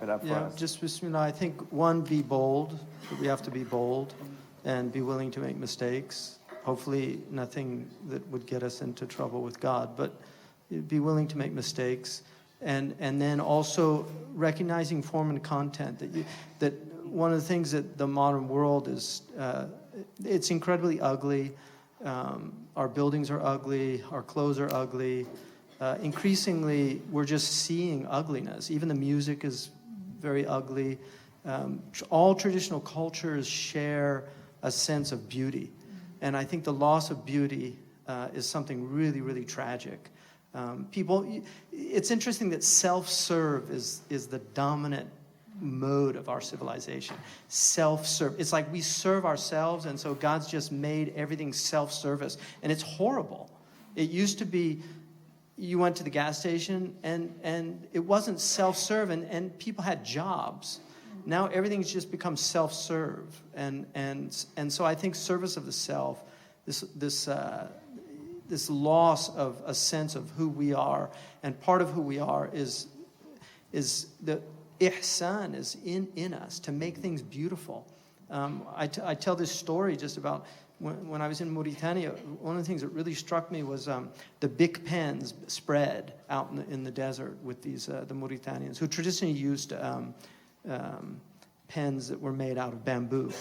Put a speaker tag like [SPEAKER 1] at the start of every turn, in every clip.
[SPEAKER 1] it up for us?
[SPEAKER 2] Just Bismillah. I think one, be bold. We have to be bold and be willing to make mistakes. Hopefully nothing that would get us into trouble with God, but be willing to make mistakes. And then also recognizing form and content. That one of the things that the modern world is, it's incredibly ugly. Our buildings are ugly. Our clothes are ugly. Increasingly, we're just seeing ugliness. Even the music is very ugly. All traditional cultures share a sense of beauty. And I think the loss of beauty is something really, really tragic. It's interesting that self-serve is the dominant mode of our civilization. Self-serve. It's like we serve ourselves, and so God's just made everything self-service. And it's horrible. It used to be you went to the gas station and it wasn't self-serve, and people had jobs. Now everything's just become self-serve. And so I think service of the self, this loss of a sense of who we are, and part of who we are is the ihsan is in us to make things beautiful. I tell this story just about when I was in Mauritania. One of the things that really struck me was the big pens spread out in the desert with these the Mauritanians, who traditionally used pens that were made out of bamboo.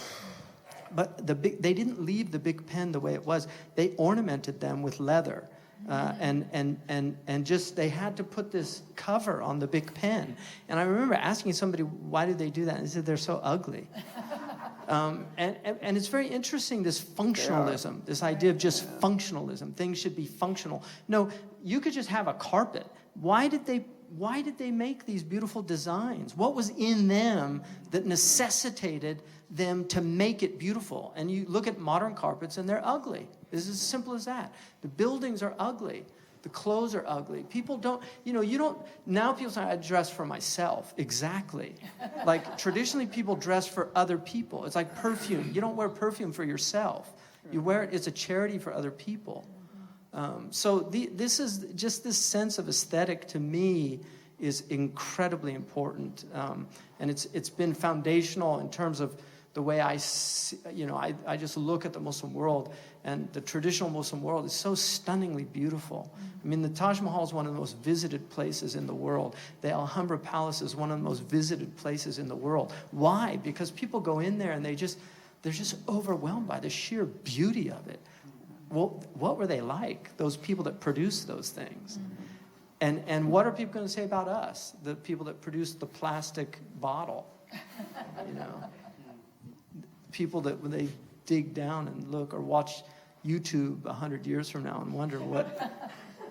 [SPEAKER 2] But they didn't leave the big pen the way it was. They ornamented them with leather. And just they had to put this cover on the big pen. And I remember asking somebody, why did they do that? And they said, they're so ugly. And it's very interesting, this functionalism, this idea of just functionalism. Things should be functional. No, you could just have a carpet. Why did they make these beautiful designs? What was in them that necessitated them to make it beautiful? And you look at modern carpets and they're ugly. It's as simple as that. The buildings are ugly. The clothes are ugly. People don't, now people say, I dress for myself. Exactly. Like traditionally people dress for other people. It's like perfume. You don't wear perfume for yourself. You wear it, it's a charity for other people. So this is just this sense of aesthetic, to me, is incredibly important. And it's been foundational in terms of the way I just look at the Muslim world, and the traditional Muslim world is so stunningly beautiful. I mean, the Taj Mahal is one of the most visited places in the world. The Alhambra Palace is one of the most visited places in the world. Why? Because people go in there and they're just overwhelmed by the sheer beauty of it. Well, what were they like, those people that produced those things? And what are people going to say about us, the people that produced the plastic bottle? People that when they dig down and look or watch YouTube 100 years from now and wonder what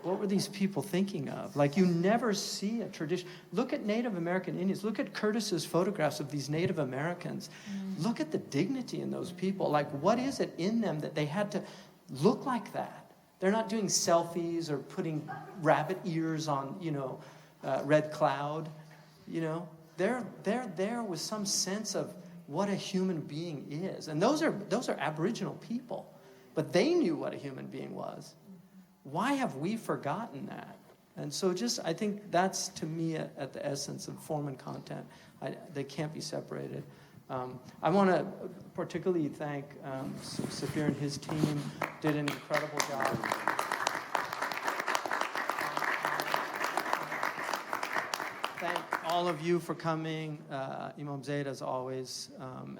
[SPEAKER 2] were these people thinking of? Like, you never see a tradition. Look at Native American Indians. Look at Curtis's photographs of these Native Americans. Look at the dignity in those people. Like, what is it in them that they had to look like that? They're not doing selfies or putting rabbit ears on, Red Cloud. They're there with some sense of what a human being is. And those are Aboriginal people. But they knew what a human being was. Why have we forgotten that? And so I think that's, to me, at the essence of form and content. They can't be separated. I want to particularly thank Safir and his team. Did an incredible job. Thank all of you for coming. Imam Zaid, as always,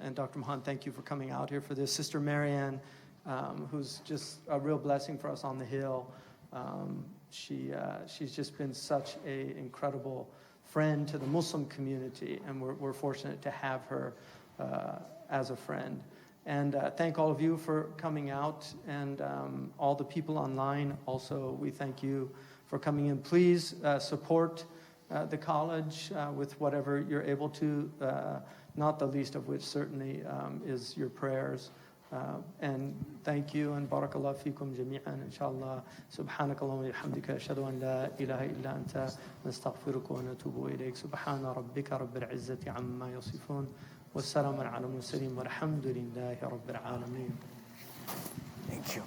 [SPEAKER 2] and Dr. Mahan, thank you for coming out here for this. Sister Marianne, who's just a real blessing for us on the Hill. She's just been such an incredible friend to the Muslim community, and we're fortunate to have her as a friend. And thank all of you for coming out, and all the people online also, we thank you for coming in. Please support the college with whatever you're able to, not the least of which certainly is your prayers. And thank you, and barakallahu fikum jami'an, inshallah. Subhanakallah wa bihamdika, ashhadu an la ilaha illa anta, nastaghfiruka wa natubu ilayk. Subhana rabbika rabbil izzati amma yasifun, wa salamun ala mursalin, walhamdulillahi rabbil alameen.
[SPEAKER 1] Thank you.